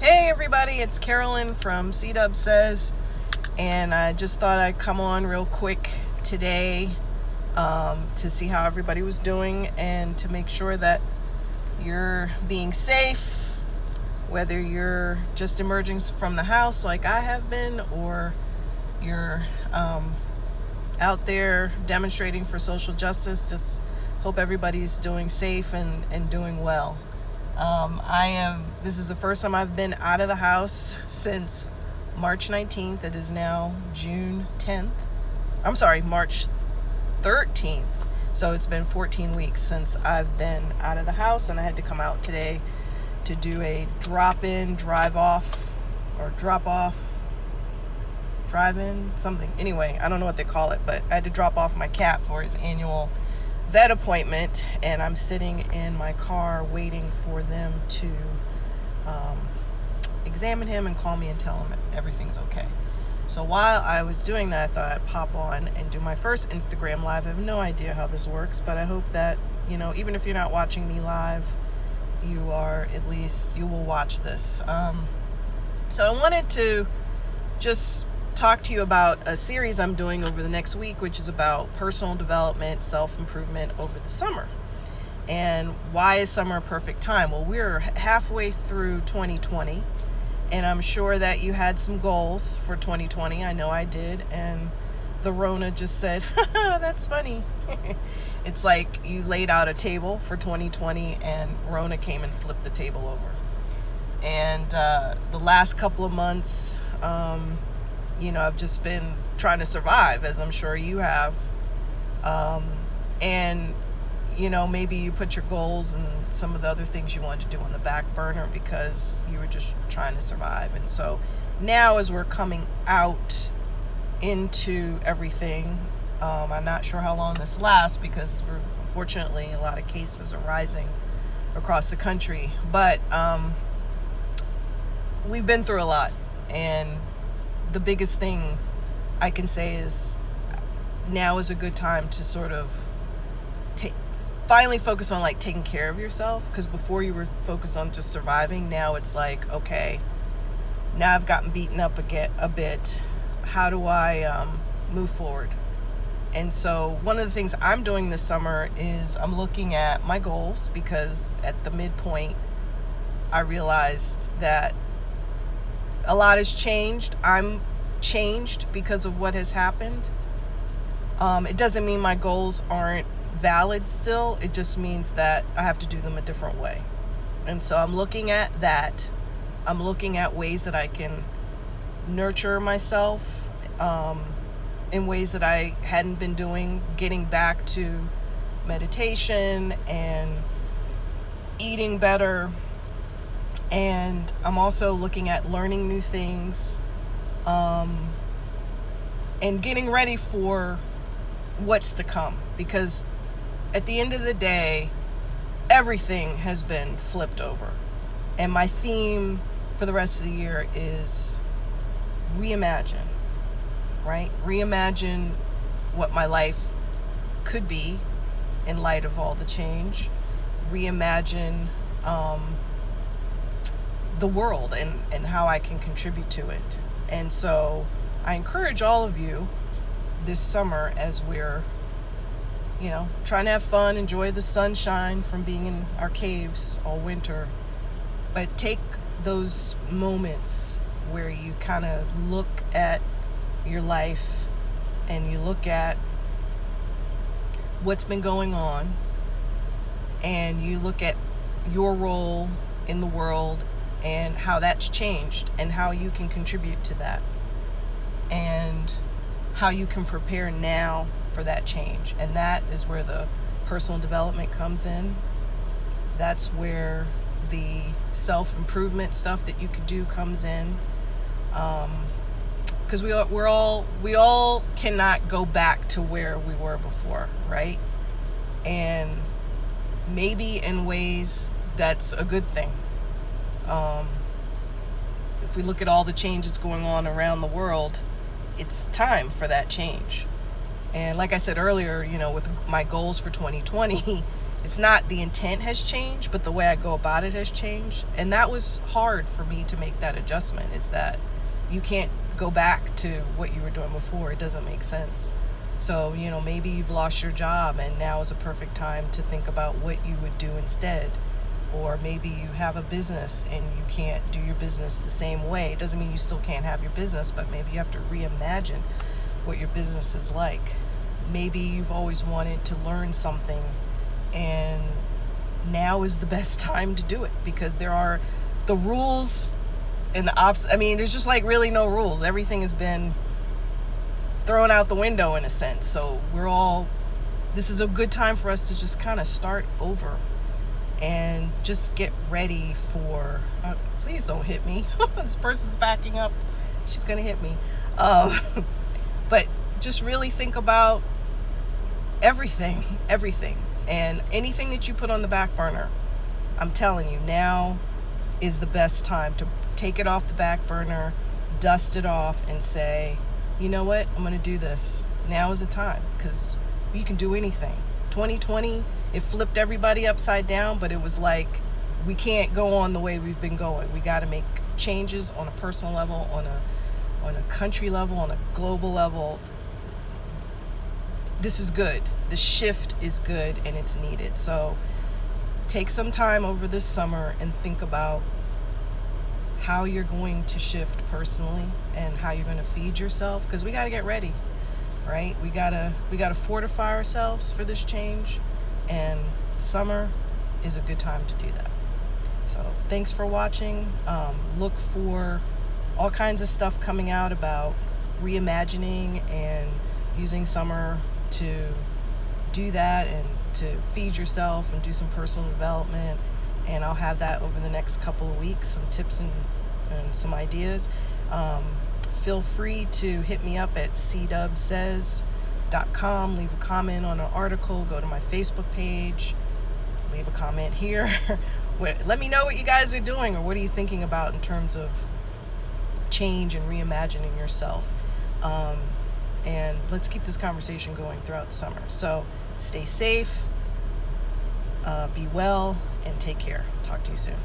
Hey everybody, it's Carolyn from C-Dub Says, and I just thought I'd come on real quick today to see how everybody was doing and to make sure that you're being safe, whether you're just emerging from the house like I have been, or you're out there demonstrating for social justice. Just hope everybody's doing safe and doing well. This is the first time I've been out of the house since March 19th. It is now March 13th. So it's been 14 weeks since I've been out of the house, and I had to come out today to do a drive-in, something. Anyway, I don't know what they call it, but I had to drop off my cat for his annual vet appointment, and I'm sitting in my car waiting for them to examine him and call me and tell him everything's okay. So while I was doing that, I thought I'd pop on and do my first Instagram live. I have no idea how this works, but I hope that, even if you're not watching me live, you will watch this. So I wanted to just talk to you about a series I'm doing over the next week, which is about personal development, self-improvement over the summer. And why is summer a perfect time? Well, we're halfway through 2020, and I'm sure that you had some goals for 2020. I know I did, and the Rona just said, that's funny. It's like you laid out a table for 2020 and Rona came and flipped the table over. And the last couple of months, I've just been trying to survive, as I'm sure you have. And maybe you put your goals and some of the other things you wanted to do on the back burner because you were just trying to survive. And so now, as we're coming out into everything, I'm not sure how long this lasts because unfortunately a lot of cases are rising across the country. But we've been through a lot, and the biggest thing I can say is now is a good time to sort of finally focus on taking care of yourself, because before you were focused on just surviving. Now it's like, okay, now I've gotten beaten up a bit. How do I move forward? And so one of the things I'm doing this summer is I'm looking at my goals, because at the midpoint I realized that a lot has changed. I'm changed because of what has happened. It doesn't mean my goals aren't valid still. It just means that I have to do them a different way. And so I'm looking at that. I'm looking at ways that I can nurture myself in ways that I hadn't been doing, getting back to meditation and eating better. And I'm also looking at learning new things and getting ready for what's to come, because at the end of the day, everything has been flipped over. And my theme for the rest of the year is reimagine, right? Reimagine what my life could be in light of all the change. Reimagine the world and how I can contribute to it. And so I encourage all of you this summer, as we're trying to have fun, enjoy the sunshine from being in our caves all winter, but take those moments where you kind of look at your life and you look at what's been going on, and you look at your role in the world and how that's changed and how you can contribute to that, and how you can prepare now for that change. And that is where the personal development comes in. That's where the self-improvement stuff that you could do comes in. Because we all cannot go back to where we were before, right? And maybe in ways that's a good thing. If we look at all the changes going on around the world, it's time for that change. And like I said earlier, with my goals for 2020, It's not the intent has changed, but the way I go about it has changed. And that was hard for me to make that adjustment, is that you can't go back to what you were doing before. It doesn't make sense. So, maybe you've lost your job and now is a perfect time to think about what you would do instead. Or maybe you have a business and you can't do your business the same way. It doesn't mean you still can't have your business, but maybe you have to reimagine what your business is like. Maybe you've always wanted to learn something, and now is the best time to do it, because there are the rules and there's just like really no rules. Everything has been thrown out the window in a sense. So this is a good time for us to just kind of start over and just get ready for, please don't hit me. This person's backing up. She's going to hit me. But just really think about everything. And anything that you put on the back burner, I'm telling you, now is the best time to take it off the back burner, dust it off, and say, you know what, I'm going to do this. Now is the time, because you can do anything. 2020, it flipped everybody upside down, but it was like, we can't go on the way we've been going. We got to make changes on a personal level, on a country level, on a global level. This is good. The shift is good, and it's needed. So take some time over this summer and think about how you're going to shift personally and how you're going to feed yourself, because we got to get ready, right? We got to fortify ourselves for this change, and summer is a good time to do that. So thanks for watching. Look for all kinds of stuff coming out about reimagining and using summer to do that and to feed yourself and do some personal development. And I'll have that over the next couple of weeks, some tips and some ideas. Feel free to hit me up at cdubsays.com. Leave a comment on an article. Go to my Facebook page. Leave a comment here. Let me know what you guys are doing, or what are you thinking about in terms of change and reimagining yourself. And let's keep this conversation going throughout the summer. So stay safe, be well, and take care. Talk to you soon.